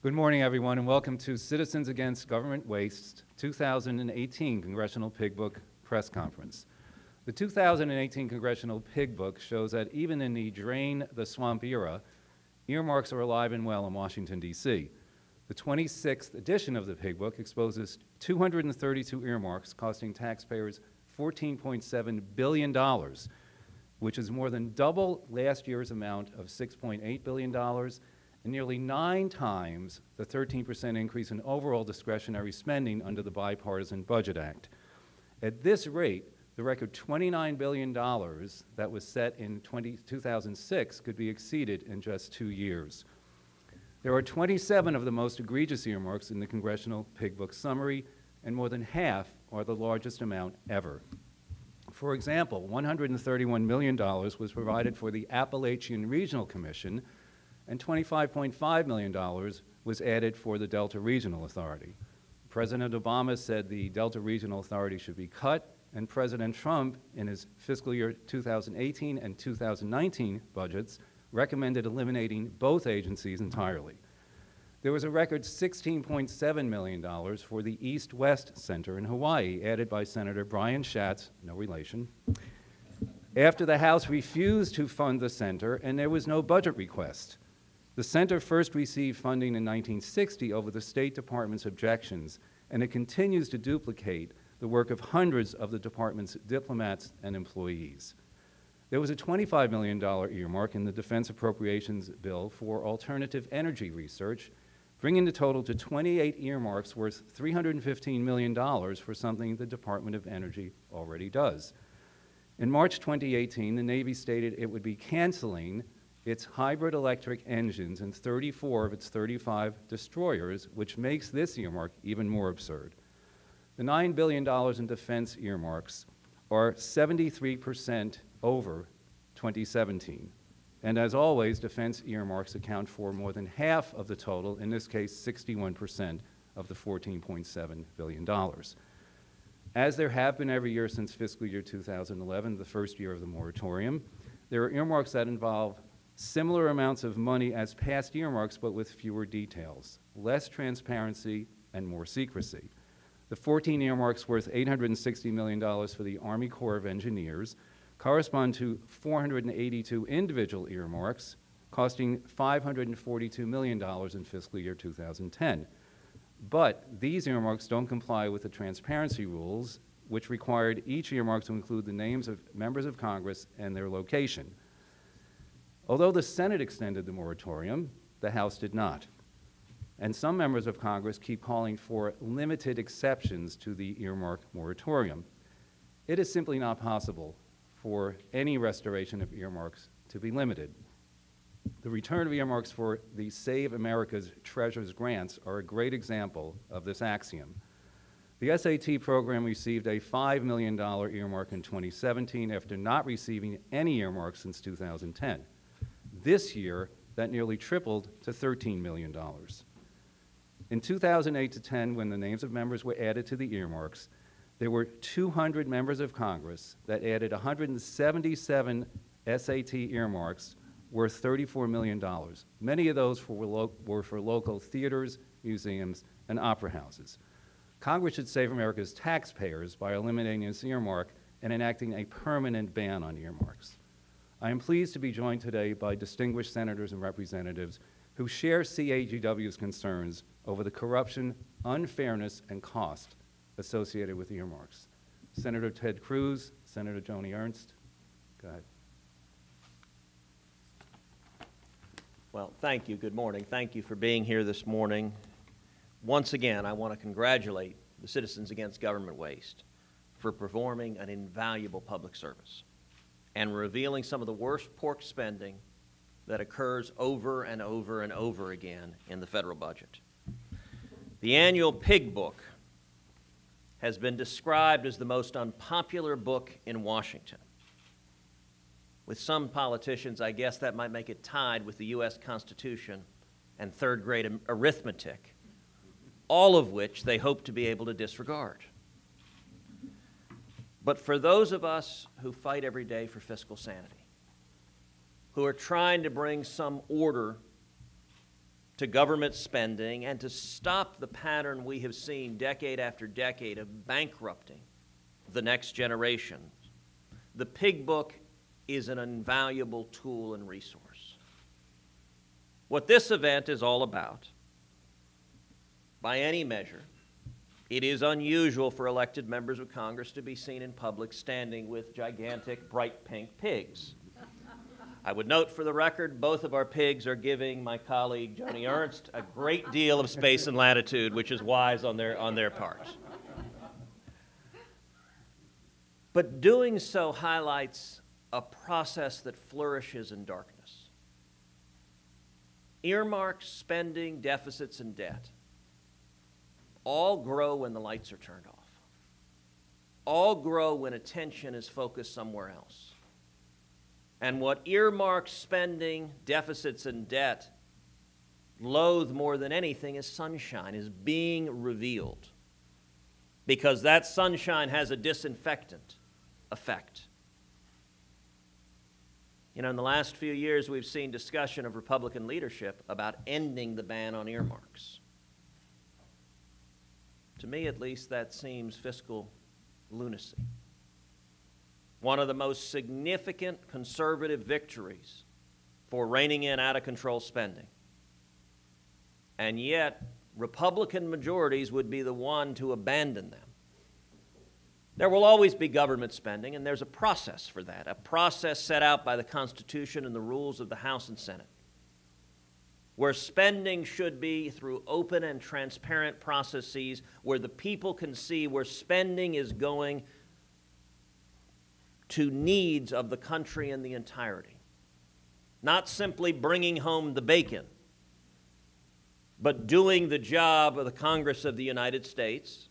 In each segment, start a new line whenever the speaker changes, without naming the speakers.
Good morning, everyone, and welcome to Citizens Against Government Waste 2018 Congressional Pig Book Press Conference. The 2018 Congressional Pig Book shows that even in the drain the swamp era, earmarks are alive and well in Washington, D.C. The 26th edition of the Pig Book exposes 232 earmarks costing taxpayers $14.7 billion, which is more than double last year's amount of $6.8 billion and nearly 9 times the 13% increase in overall discretionary spending under the Bipartisan Budget Act. At this rate, the record $29 billion that was set in 2006 could be exceeded in just 2 years. There are 27 of the most egregious earmarks in the Congressional Pig Book summary, and more than half are the largest amount ever. For example, $131 million was provided for the Appalachian Regional Commission, and $25.5 million was added for the Delta Regional Authority. President Obama said the Delta Regional Authority should be cut, and President Trump, in his fiscal year 2018 and 2019 budgets, recommended eliminating both agencies entirely. There was a record $16.7 million for the East-West Center in Hawaii, added by Senator Brian Schatz, no relation, after the House refused to fund the center and there was no budget request. The center first received funding in 1960 over the State Department's objections, and it continues to duplicate the work of hundreds of the department's diplomats and employees. There was a $25 million earmark in the Defense Appropriations Bill for alternative energy research, bringing the total to 28 earmarks worth $315 million for something the Department of Energy already does. In March 2018, the Navy stated it would be canceling its hybrid electric engines in 34 of its 35 destroyers, which makes this earmark even more absurd. The $9 billion in defense earmarks are 73% over 2017. And as always, defense earmarks account for more than half of the total, in this case 61% of the $14.7 billion. As there have been every year since fiscal year 2011, the first year of the moratorium, there are earmarks that involve similar amounts of money as past earmarks, but with fewer details, less transparency, and more secrecy. The 14 earmarks worth $860 million for the Army Corps of Engineers correspond to 482 individual earmarks costing $542 million in fiscal year 2010. But these earmarks don't comply with the transparency rules, which required each earmark to include the names of members of Congress and their location. Although the Senate extended the moratorium, the House did not. And some members of Congress keep calling for limited exceptions to the earmark moratorium. It is simply not possible for any restoration of earmarks to be limited. The return of earmarks for the Save America's Treasures grants are a great example of this axiom. The SAT program received a $5 million earmark in 2017 after not receiving any earmarks since 2010. This year, that nearly tripled to $13 million. In 2008 to 10, when the names of members were added to the earmarks, there were 200 members of Congress that added 177 SAT earmarks worth $34 million. Many of those were for local theaters, museums, and opera houses. Congress should save America's taxpayers by eliminating this earmark and enacting a permanent ban on earmarks. I am pleased to be joined today by distinguished senators and representatives who share CAGW's concerns over the corruption, unfairness, and cost associated with earmarks. Senator Ted Cruz, Senator Joni Ernst. Go ahead.
Well, thank you. Good morning. Thank you for being here this morning. Once again, I want to congratulate the Citizens Against Government Waste for performing an invaluable public service and revealing some of the worst pork spending that occurs over and over and over again in the federal budget. The annual Pig Book has been described as the most unpopular book in Washington. With some politicians, I guess that might make it tied with the U.S. Constitution and third-grade arithmetic, all of which they hope to be able to disregard. But for those of us who fight every day for fiscal sanity, who are trying to bring some order to government spending and to stop the pattern we have seen decade after decade of bankrupting the next generation, the Pig Book is an invaluable tool and resource. What this event is all about, by any measure, it is unusual for elected members of Congress to be seen in public standing with gigantic bright pink pigs. I would note for the record, both of our pigs are giving my colleague Joni Ernst a great deal of space and latitude, which is wise on their part. But doing so highlights a process that flourishes in darkness. Earmarks, spending, deficits, and debt all grow when the lights are turned off. All grow when attention is focused somewhere else. And what earmarks, spending, deficits, and debt loathe more than anything is sunshine, is being revealed. Because that sunshine has a disinfectant effect. You know, in the last few years, we've seen discussion of Republican leadership about ending the ban on earmarks. To me, at least, that seems fiscal lunacy. One of the most significant conservative victories for reining in out-of-control spending. And yet, Republican majorities would be the one to abandon them. There will always be government spending, and there's a process for that, a process set out by the Constitution and the rules of the House and Senate, where spending should be through open and transparent processes where the people can see where spending is going to needs of the country in the entirety. Not simply bringing home the bacon, but doing the job of the Congress of the United States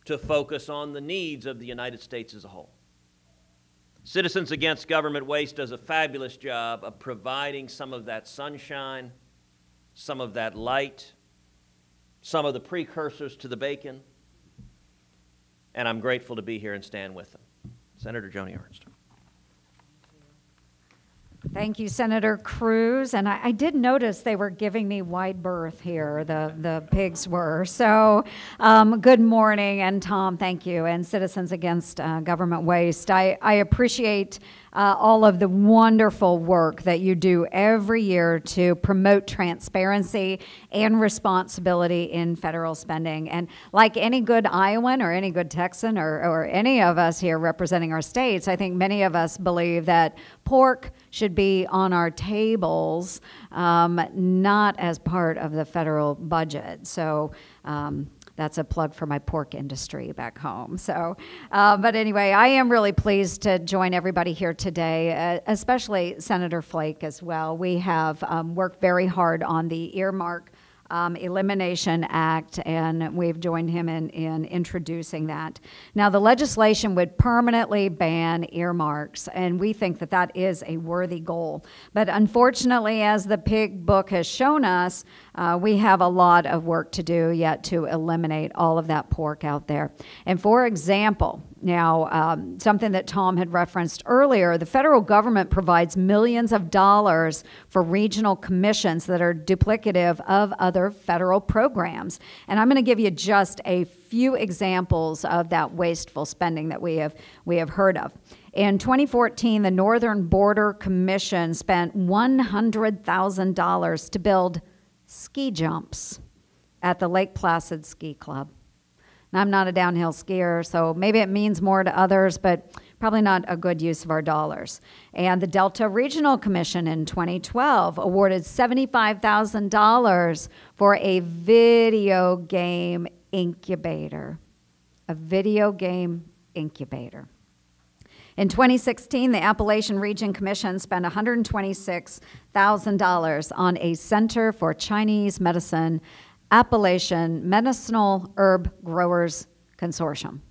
to focus on the needs of the United States as a whole. Citizens Against Government Waste does a fabulous job of providing some of that sunshine, some of that light, some of the precursors to the bacon, and I'm grateful to be here and stand with them. Senator Joni Ernst.
Thank you, Senator Cruz. And I did notice they were giving me wide berth here, the pigs were. So good morning, and Tom, thank you, and Citizens Against Government Waste. I appreciate all of the wonderful work that you do every year to promote transparency and responsibility in federal spending. And like any good Iowan or any good Texan or any of us here representing our states, I think many of us believe that pork should be on our tables, not as part of the federal budget. So that's a plug for my pork industry back home. So, but anyway, I am really pleased to join everybody here today, especially Senator Flake as well. We have worked very hard on the Earmark Elimination Act, and we've joined him in introducing that. Now, the legislation would permanently ban earmarks, and we think that that is a worthy goal. But unfortunately, as the Pig Book has shown us, we have a lot of work to do yet to eliminate all of that pork out there. And for example, now, something that Tom had referenced earlier, the federal government provides millions of dollars for regional commissions that are duplicative of other federal programs. And I'm going to give you just a few examples of that wasteful spending that we have heard of. In 2014, the Northern Border Commission spent $100,000 to build ski jumps at the Lake Placid Ski Club. Now, I'm not a downhill skier, so maybe it means more to others, but probably not a good use of our dollars. And the Delta Regional Commission in 2012 awarded $75,000 for a video game incubator. A video game incubator. In 2016, the Appalachian Region Commission spent $126,000 on a Center for Chinese Medicine Appalachian Medicinal Herb Growers Consortium.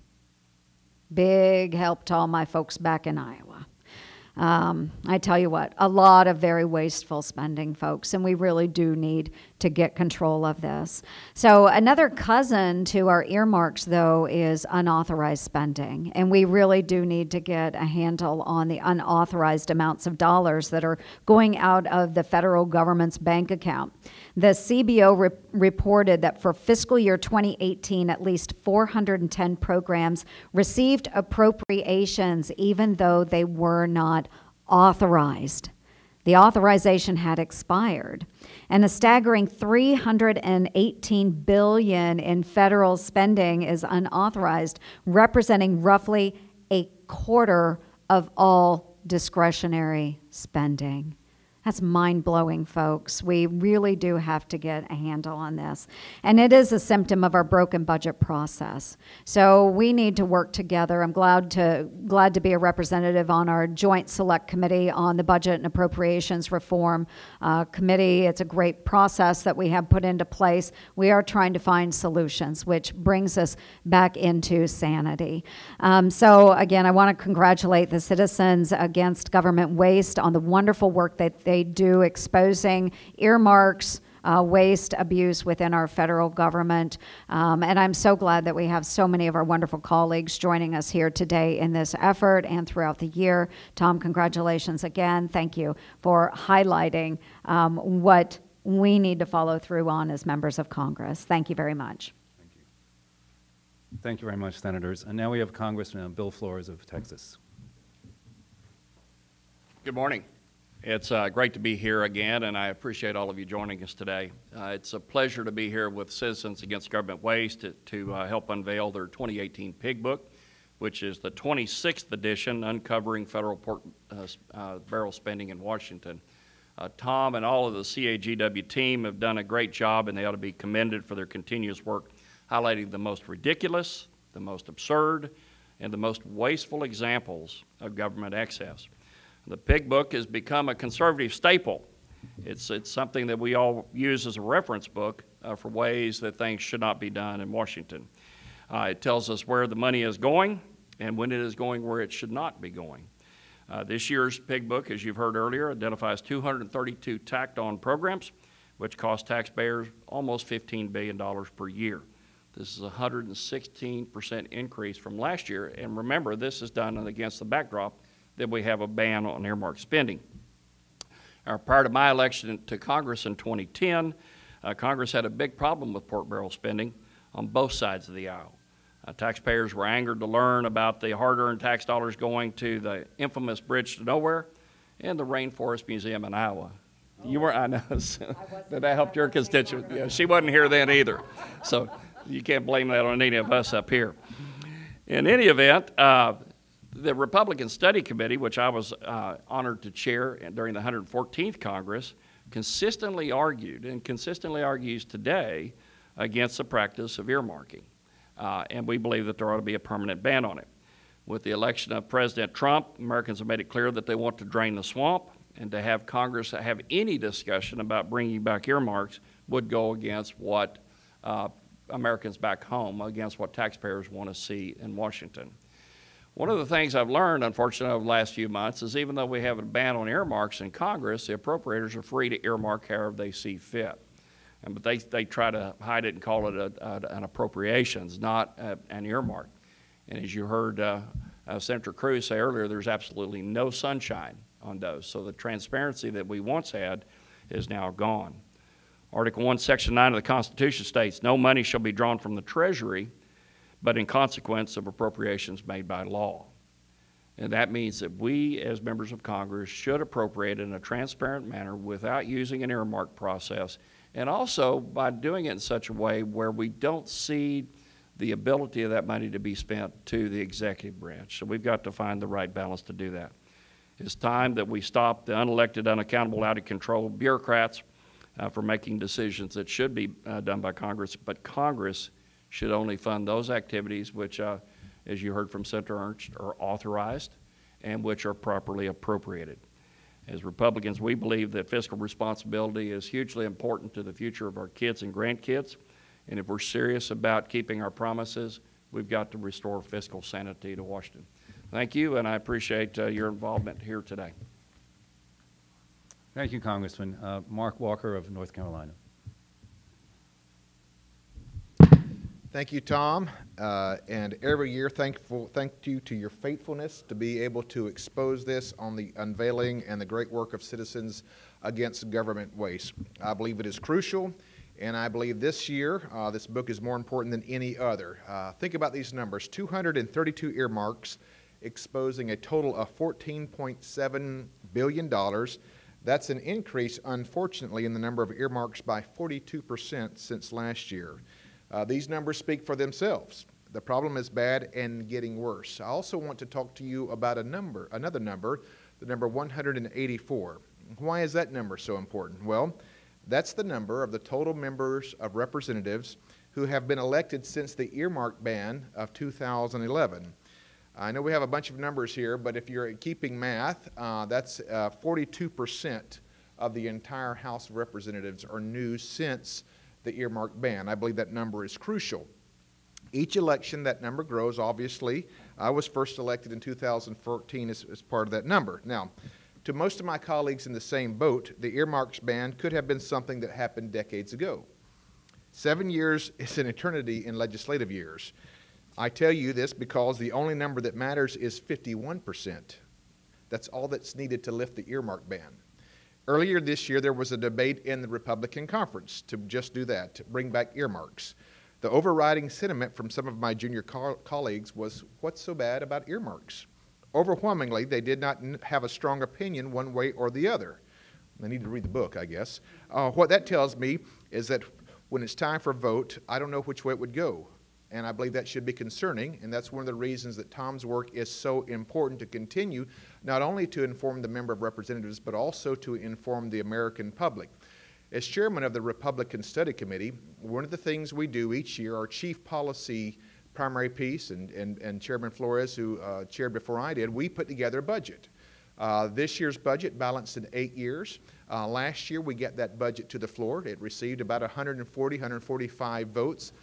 Big help to all my folks back in Iowa. I tell you what, a lot of very wasteful spending, folks, and we really do need to get control of this. So another cousin to our earmarks, though, is unauthorized spending, and we really do need to get a handle on the unauthorized amounts of dollars that are going out of the federal government's bank account. The CBO reported that for fiscal year 2018, at least 410 programs received appropriations even though they were not authorized. The authorization had expired. And a staggering $318 billion in federal spending is unauthorized, representing roughly a quarter of all discretionary spending. That's mind-blowing, folks. We really do have to get a handle on this. And it is a symptom of our broken budget process. So we need to work together. I'm glad to be a representative on our Joint Select Committee on the Budget and Appropriations Reform Committee. It's a great process that we have put into place. We are trying to find solutions, which brings us back into sanity. So again, I want to congratulate the Citizens Against Government Waste on the wonderful work that they do exposing earmarks, waste, abuse within our federal government. And I'm so glad that we have so many of our wonderful colleagues joining us here today in this effort and throughout the year. Tom, congratulations again. Thank you for highlighting what we need to follow through on as members of Congress. Thank you very much.
Thank you. Thank you very much, Senators. And now we have Congressman Bill Flores of Texas.
Good morning. It's great to be here again, and I appreciate all of you joining us today. It's a pleasure to be here with Citizens Against Government Waste to help unveil their 2018 Pig Book, which is the 26th edition, uncovering federal pork barrel spending in Washington. Tom and all of the CAGW team have done a great job, and they ought to be commended for their continuous work, highlighting the most ridiculous, the most absurd, and the most wasteful examples of government excess. The Pig Book has become a conservative staple. It's something that we all use as a reference book for ways that things should not be done in Washington. It tells us where the money is going and when it is going where it should not be going. This year's Pig Book, as you've heard earlier, identifies 232 tacked-on programs, which cost taxpayers almost $15 billion per year. This is a 116% increase from last year, and remember, this is done against the backdrop that we have a ban on earmark spending. Prior to my election to Congress in 2010, Congress had a big problem with pork barrel spending on both sides of the aisle. Taxpayers were angered to learn about the hard-earned tax dollars going to the infamous Bridge to Nowhere and the Rainforest Museum in Iowa. You were, I know, that helped your constituent. Yeah, she wasn't here then either, so you can't blame that on any of us up here. In any event, the Republican Study Committee, which I was honored to chair during the 114th Congress, consistently argued and consistently argues today against the practice of earmarking. And we believe that there ought to be a permanent ban on it. With the election of President Trump, Americans have made it clear that they want to drain the swamp, and to have Congress have any discussion about bringing back earmarks would go against what Americans back home, against what taxpayers want to see in Washington. One of the things I've learned, unfortunately, over the last few months is even though we have a ban on earmarks in Congress, the appropriators are free to earmark however they see fit. But they try to hide it and call it an appropriations, not an earmark. And as you heard Senator Cruz say earlier, there's absolutely no sunshine on those. So the transparency that we once had is now gone. Article 1, Section 9 of the Constitution states, no money shall be drawn from the Treasury but in consequence of appropriations made by law. And that means that we, as members of Congress, should appropriate in a transparent manner without using an earmark process, and also by doing it in such a way where we don't cede the ability of that money to be spent to the executive branch. So we've got to find the right balance to do that. It's time that we stop the unelected, unaccountable, out-of-control bureaucrats for making decisions that should be done by Congress, but Congress should only fund those activities which, as you heard from Senator Ernst, are authorized and which are properly appropriated. As Republicans, we believe that fiscal responsibility is hugely important to the future of our kids and grandkids, and if we're serious about keeping our promises, we've got to restore fiscal sanity to Washington. Thank you, and I appreciate your involvement here today.
Thank you, Congressman. Mark Walker of North Carolina.
Thank you, Tom. And every year, thank you to your faithfulness to be able to expose this on the unveiling and the great work of Citizens Against Government Waste. I believe it is crucial, and I believe this year this book is more important than any other. Think about these numbers: 232 earmarks, exposing a total of $14.7 billion. That's an increase, unfortunately, in the number of earmarks by 42% since last year. These numbers speak for themselves. The problem is bad and getting worse. I also want to talk to you about another number, the number 184. Why is that number so important? Well, that's the number of the total members of representatives who have been elected since the earmark ban of 2011. I know we have a bunch of numbers here, but if you're keeping math, that's 42% of the entire House of Representatives are new since the earmark ban. I believe that number is crucial. Each election, that number grows, obviously. I was first elected in 2014 as part of that number. Now, to most of my colleagues in the same boat, the earmarks ban could have been something that happened decades ago. 7 years is an eternity in legislative years. I tell you this because the only number that matters is 51%. That's all that's needed to lift the earmark ban. Earlier this year, there was a debate in the Republican conference to just do that, to bring back earmarks. The overriding sentiment from some of my junior colleagues was, what's so bad about earmarks? Overwhelmingly, they did not have a strong opinion one way or the other. They need to read the book, I guess. What that tells me is that when it's time for a vote, I don't know which way it would go. And I believe that should be concerning, and that's one of the reasons that Tom's work is so important to continue, not only to inform the member of representatives, but also to inform the American public. As chairman of the Republican Study Committee, one of the things we do each year, our chief policy primary piece, and Chairman Flores, who chaired before I did, we put together a budget. This year's budget balanced in 8 years. Last year, we got that budget to the floor. It received about 145 votes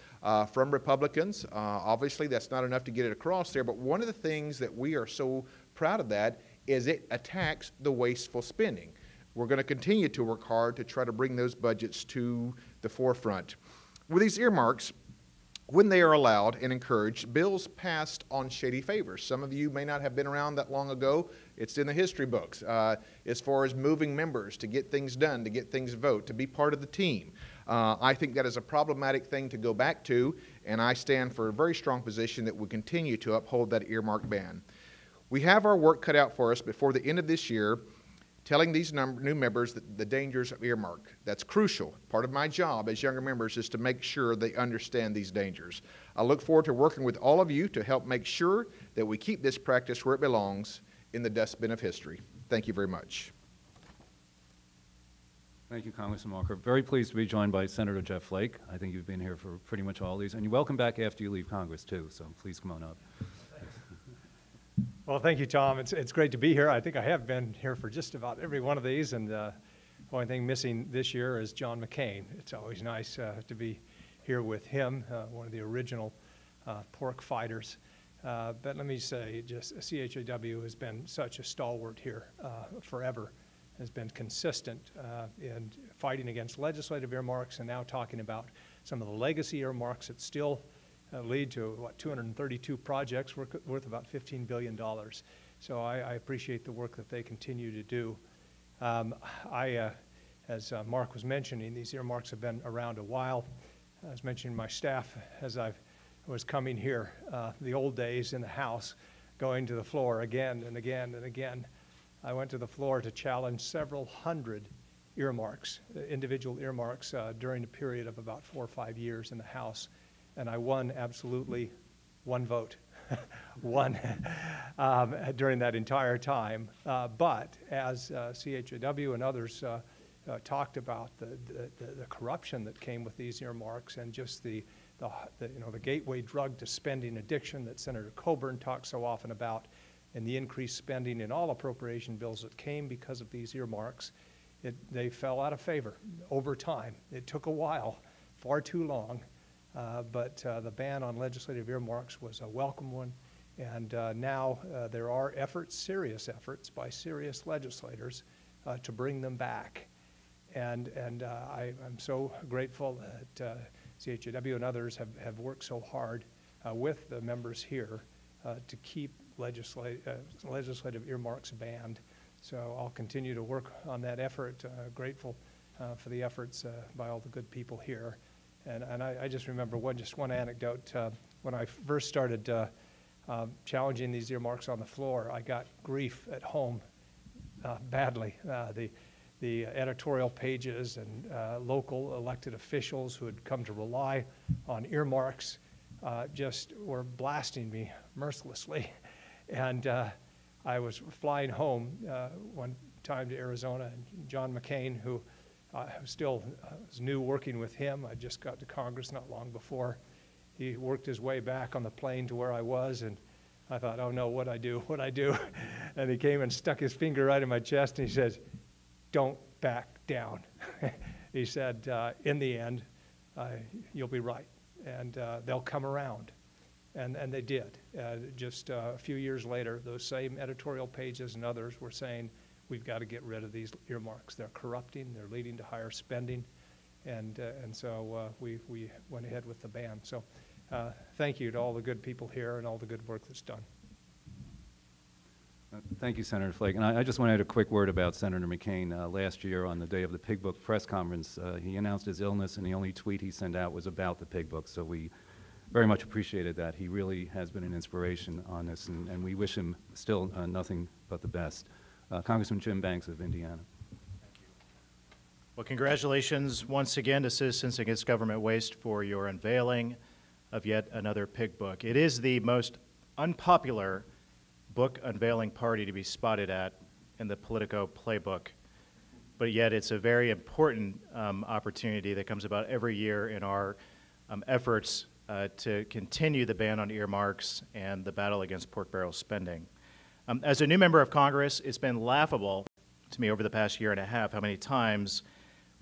from Republicans. Obviously, that's not enough to get it across there, but one of the things that we are so proud of that is it attacks the wasteful spending. We're going to continue to work hard to try to bring those budgets to the forefront. With these earmarks, when they are allowed and encouraged, bills passed on shady favors. Some of you may not have been around that long ago. It's in the history books as far as moving members to get things done, to get things voted, to be part of the team. I think that is a problematic thing to go back to, and I stand for a very strong position that we continue to uphold that earmark ban. We have our work cut out for us before the end of this year, telling these new members the dangers of earmark. That's crucial. Part of my job as younger members is to make sure they understand these dangers. I look forward to working with all of you to help make sure that we keep this practice where it belongs, in the dustbin of history. Thank you very much.
Thank you, Congressman Walker. Very pleased to be joined by Senator Jeff Flake. I think you've been here for pretty much all these, and you're welcome back after you leave Congress, too, so please come on up.
Well, thank you, Tom. It's great to be here. I think I have been here for just about every one of these, and the only thing missing this year is John McCain. It's always nice to be here with him, one of the original pork fighters. But let me say, just CAGW has been such a stalwart here forever, has been consistent in fighting against legislative earmarks, and now talking about some of the legacy earmarks that still lead to, what, 232 projects worth about $15 billion. So I appreciate the work that they continue to do. As Mark was mentioning, these earmarks have been around a while. I was mentioning my staff as I was coming here, the old days in the House, going to the floor again and again and again. I went to the floor to challenge several hundred earmarks, individual earmarks, during a period of about 4 or 5 years in the House. And I won absolutely one vote, one during that entire time. But as CAGW and others talked about the corruption that came with these earmarks, and just the gateway drug to spending addiction that Senator Coburn talks so often about, and the increased spending in all appropriation bills that came because of these earmarks, they fell out of favor over time. It took a while, far too long. But the ban on legislative earmarks was a welcome one, And now there are efforts, serious efforts by serious legislators to bring them back. And I'm so grateful that CAGW and others have worked so hard with the members here to keep legislative earmarks banned. So I'll continue to work on that effort. Grateful for the efforts by all the good people here. And I just remember one anecdote. When I first started challenging these earmarks on the floor, I got grief at home badly. The editorial pages and local elected officials who had come to rely on earmarks just were blasting me mercilessly. And I was flying home one time to Arizona, and John McCain, who still was new working with him, I just got to Congress not long before, he worked his way back on the plane to where I was, and I thought, oh no, what'd I do? And he came and stuck his finger right in my chest, and he said, don't back down. He said, in the end, you'll be right, and they'll come around. And they did. Just a few years later, those same editorial pages and others were saying, we've got to get rid of these earmarks. They're corrupting, they're leading to higher spending, and so we went ahead with the ban. So thank you to all the good people here and all the good work that's done.
Thank you, Senator Flake. And I just want to add a quick word about Senator McCain. Last year, on the day of the Pig Book press conference, he announced his illness, and the only tweet he sent out was about the Pig Book. So we very much appreciated that. He really has been an inspiration on this, and we wish him still nothing but the best. Congressman Jim Banks of Indiana.
Well, congratulations once again to Citizens Against Government Waste for your unveiling of yet another pig book. It is the most unpopular book unveiling party to be spotted at in the Politico playbook, but yet it's a very important opportunity that comes about every year in our efforts to continue the ban on earmarks and the battle against pork barrel spending. As a new member of Congress, it's been laughable to me over the past year and a half how many times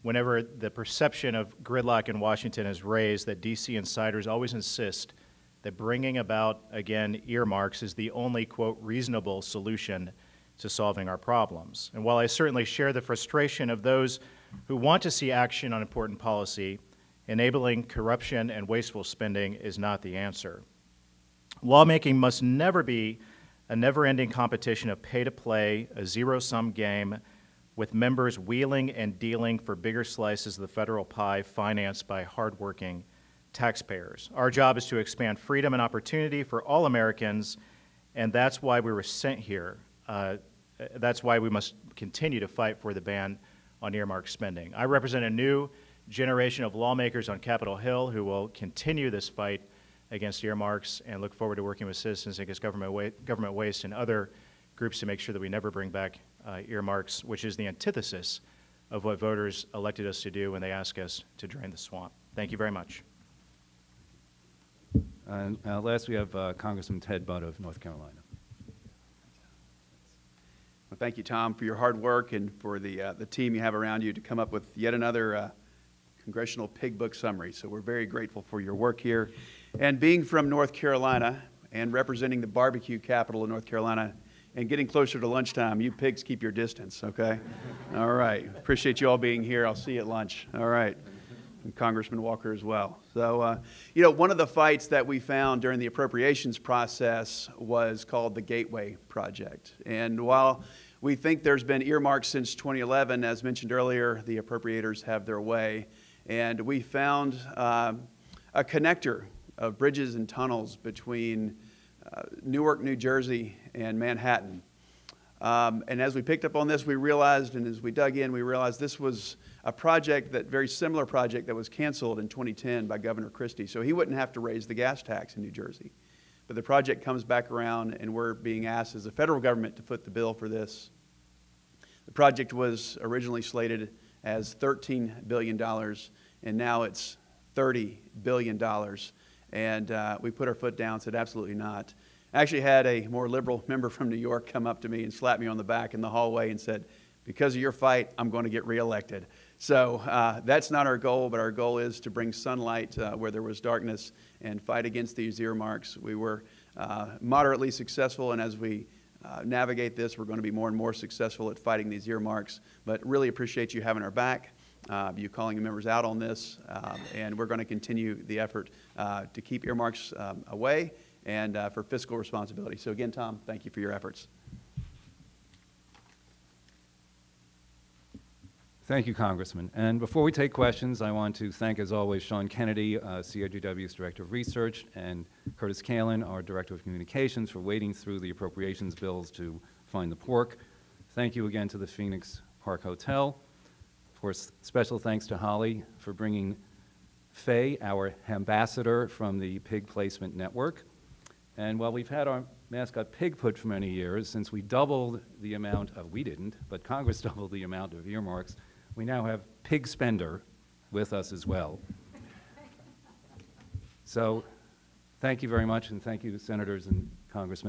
whenever the perception of gridlock in Washington is raised, that DC insiders always insist that bringing about, again, earmarks is the only, quote, reasonable solution to solving our problems. And while I certainly share the frustration of those who want to see action on important policy, enabling corruption and wasteful spending is not the answer. Lawmaking must never be a never-ending competition of pay-to-play, a zero-sum game, with members wheeling and dealing for bigger slices of the federal pie financed by hardworking taxpayers. Our job is to expand freedom and opportunity for all Americans, and that's why we were sent here. That's why we must continue to fight for the ban on earmark spending. I represent a new generation of lawmakers on Capitol Hill who will continue this fight against earmarks and look forward to working with Citizens Against Government Waste and other groups to make sure that we never bring back earmarks, which is the antithesis of what voters elected us to do when they ask us to drain the swamp. Thank you very much.
And last, we have Congressman Ted Budd of North Carolina.
Well, thank you, Tom, for your hard work and for the team you have around you to come up with yet another Congressional Pig Book summary. So we're very grateful for your work here. And being from North Carolina and representing the barbecue capital of North Carolina and getting closer to lunchtime, you pigs keep your distance, okay? All right. Appreciate you all being here. I'll see you at lunch. All right. And Congressman Walker as well. So, you know, one of the fights that we found during the appropriations process was called the Gateway Project. And while we think there's been earmarks since 2011, as mentioned earlier, the appropriators have their way. And we found a connector of bridges and tunnels between Newark, New Jersey, and Manhattan. And as we picked up on this, we realized, and as we dug in, we realized this was a project, that very similar project that was canceled in 2010 by Governor Christie. So he wouldn't have to raise the gas tax in New Jersey. But the project comes back around, and we're being asked as the federal government to foot the bill for this. The project was originally slated as $13 billion, and now it's $30 billion. And we put our foot down and said, absolutely not. I actually had a more liberal member from New York come up to me and slap me on the back in the hallway and said, because of your fight, I'm going to get reelected. So that's not our goal, but our goal is to bring sunlight where there was darkness and fight against these earmarks. We were moderately successful, and as we navigate this, we're going to be more and more successful at fighting these earmarks. But really appreciate you having our back, you calling your members out on this, and we're going to continue the effort to keep earmarks away and for fiscal responsibility. So again, Tom, thank you for your efforts.
Thank you, Congressman. And before we take questions, I want to thank, as always, Sean Kennedy, CAGW's Director of Research, and Curtis Kalin, our Director of Communications, for wading through the appropriations bills to find the pork. Thank you again to the Phoenix Park Hotel. Of course, special thanks to Holly for bringing Faye, our ambassador from the Pig Placement Network. And while we've had our mascot pig put for many years, since we doubled the amount of, we didn't, but Congress doubled the amount of earmarks, we now have Pig Spender with us as well. So thank you very much, and thank you to senators and congressmen.